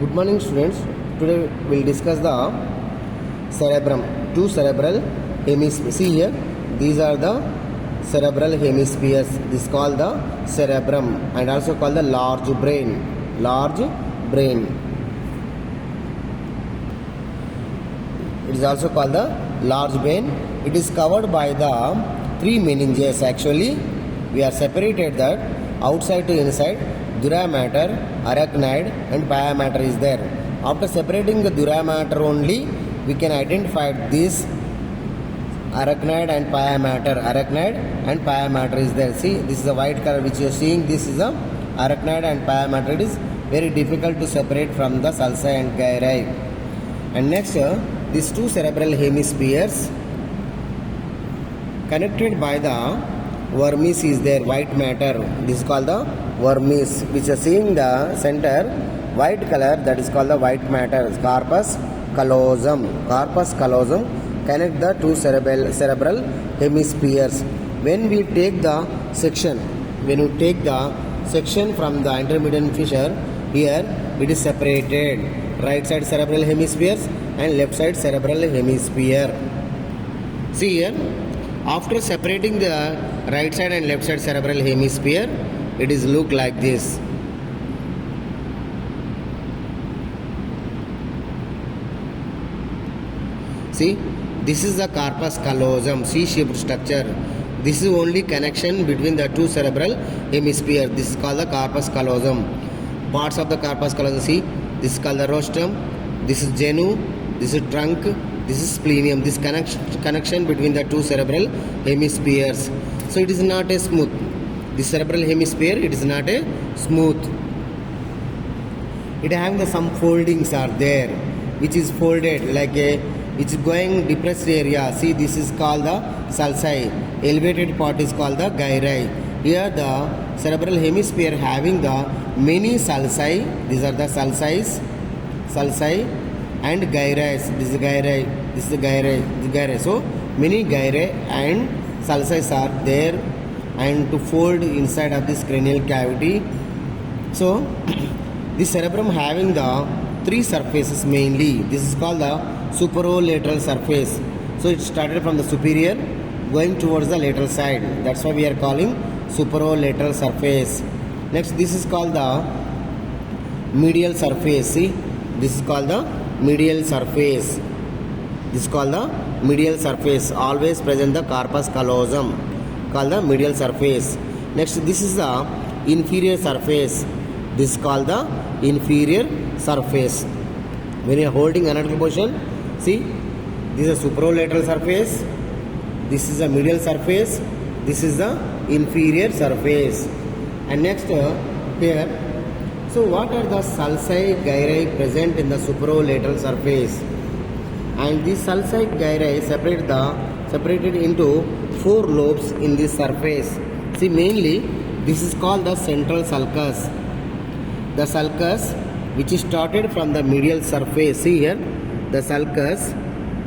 Good morning, students. Today we'll discuss the cerebrum. Two cerebral hemispheres. See here, these are the cerebral hemispheres. This is called the cerebrum and also called the large brain. Large brain. It is also called the large brain. It is covered by the three meninges. Actually, we are separated that outside to inside. Dura mater, arachnoid and pia mater is there. After separating the dura mater only, we can identify this arachnoid and pia mater. Arachnoid and pia mater is there. See, this is the white color which you are seeing. This is the arachnoid and pia mater. It is very difficult to separate from the sulci and gyri. And next, these two cerebral hemispheres connected by the vermis is there, white matter. This is called the vermis, which are seeing the center white color, that is called the white matter. Corpus callosum. Corpus callosum connect the two cerebral hemispheres. When we take the section, from the intermediate fissure, here it is separated. Right side cerebral hemispheres and left side cerebral hemisphere. See here, after separating the right side and left side cerebral hemisphere, it is look like this. See, this is the corpus callosum, C-shaped structure. This is only connection between the two cerebral hemispheres. This is called the corpus callosum. Parts of the corpus callosum, see, this is called the rostrum, this is genu, this is trunk, this is splenium. This connection between the two cerebral hemispheres. So it is not a smooth. The cerebral hemisphere, it is not a smooth. It having some foldings are there, which is folded like a, which is going depressed area. See, this is called the sulci. Elevated part is called the gyri. Here the cerebral hemisphere having the many sulci. These are the sulci and gyri. This is gyri. This is gyri. So many gyri and sulci are there and to fold inside of this cranial cavity. So the cerebrum having the three surfaces mainly. This is called the superolateral surface. So it started from the superior going towards the lateral side. That's why we are calling superolateral surface. Next, this is called the medial surface. See, this is called the medial surface. This is called the medial surface. Always present the corpus callosum, called the medial surface. Next, this is the inferior surface. This is called the inferior surface. When you are holding anatomical position, see, this is a superolateral surface. This is a medial surface. This is the inferior surface. And next here, so what are the sulci gyri present in the superolateral surface? And these sulci gyri separated into four lobes in this surface. See, mainly this is called the central sulcus. The sulcus which is started from the medial surface. See here, the sulcus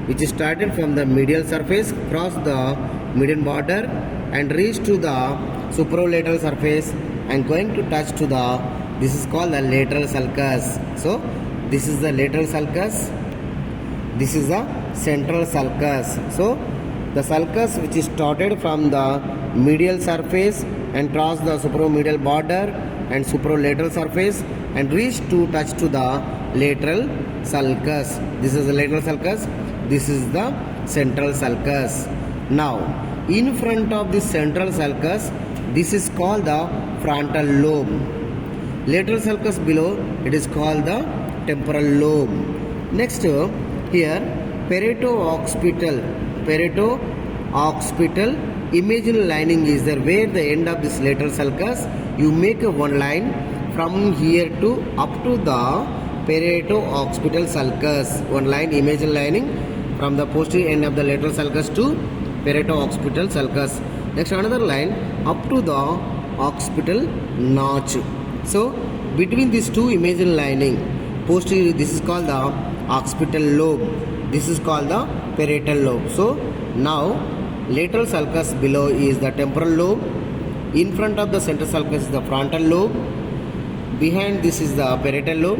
which is started from the medial surface, cross the median border and reach to the superolateral surface and going to touch to the, this is called the lateral sulcus. So this is the lateral sulcus, this is the central sulcus. So the sulcus which is started from the medial surface and cross the supromedial border and superolateral surface and reach to touch to the lateral sulcus. This is the lateral sulcus, this is the central sulcus. Now in front of the central sulcus, this is called the frontal lobe. Lateral sulcus below, it is called the temporal lobe. Next here, parieto-occipital imaginal lining is there, where the end of this lateral sulcus, you make a one line from here to up to the parieto-occipital sulcus. One line, imaginal lining from the posterior end of the lateral sulcus to parieto-occipital sulcus. Next, another line up to the occipital notch. So between these two imaginal lining, posterior, this is called the occipital lobe, this is called the parietal lobe. So now lateral sulcus below is the temporal lobe, in front of the central sulcus is the frontal lobe, behind this is the parietal lobe,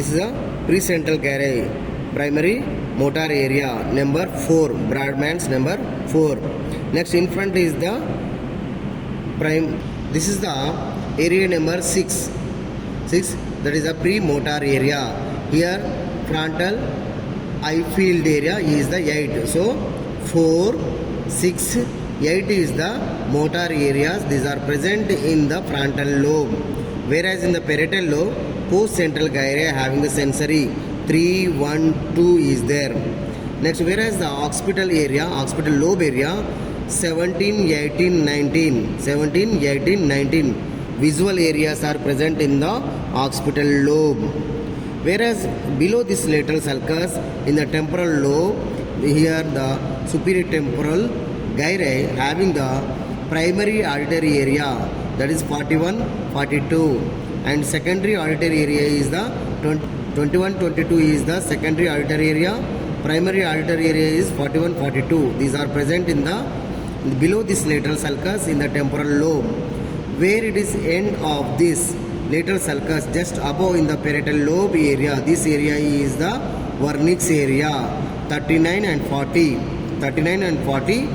This is a precentral gyri, primary motor area number 4, Bradman's number 4. Next in front is the this is the area number 6, that is a premotor area. Here frontal eye field area is the 8. So 4, 6, 8 is the motor areas. These are present in the frontal lobe. Whereas in the parietal lobe, post central gyri having the sensory 3, 1, 2 is there. Next, whereas the occipital area, occipital lobe area 17, 18, 19 visual areas are present in the occipital lobe. Whereas below this lateral sulcus in the temporal lobe, here the superior temporal gyri having the primary auditory area, that is 41, 42, and secondary auditory area is the 21, 22 is the secondary auditory area. Primary auditory area is 41, 42. These are present in the below this lateral sulcus in the temporal lobe. Where it is end of this lateral sulcus, just above in the parietal lobe area, this area is the vernix area, 39 and 40. 39 and 40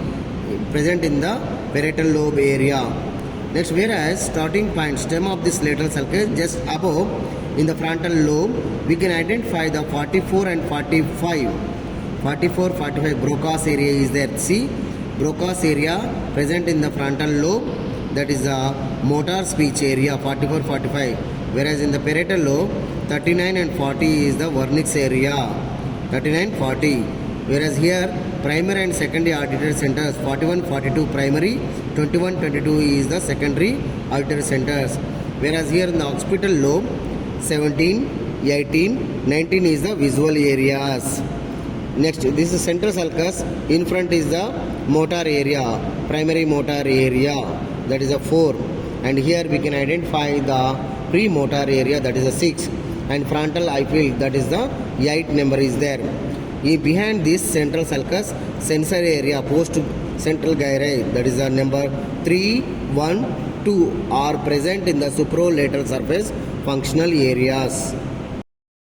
present in the parietal lobe area. Next, whereas starting point stem of this lateral sulcus just above in the frontal lobe, we can identify the 44 and 45. 44, 45 Broca's area is there. See, Broca's area present in the frontal lobe, that is the motor speech area 44, 45. Whereas in the parietal lobe, 39 and 40 is the vernix area, 39, 40. Whereas here primary and secondary auditory centers 41, 42 primary, 21, 22 is the secondary auditory centers. Whereas here in the occipital lobe 17, 18, 19 is the visual areas. Next, this is central sulcus. In front is the motor area, primary motor area, that is a 4. And here we can identify the premotor area, that is a 6. And frontal eye field, that is the 8 number is there. Behind this central sulcus, sensory area, post central gyri, that is the number 3, 1, 2 are present in the suprolateral surface functional areas.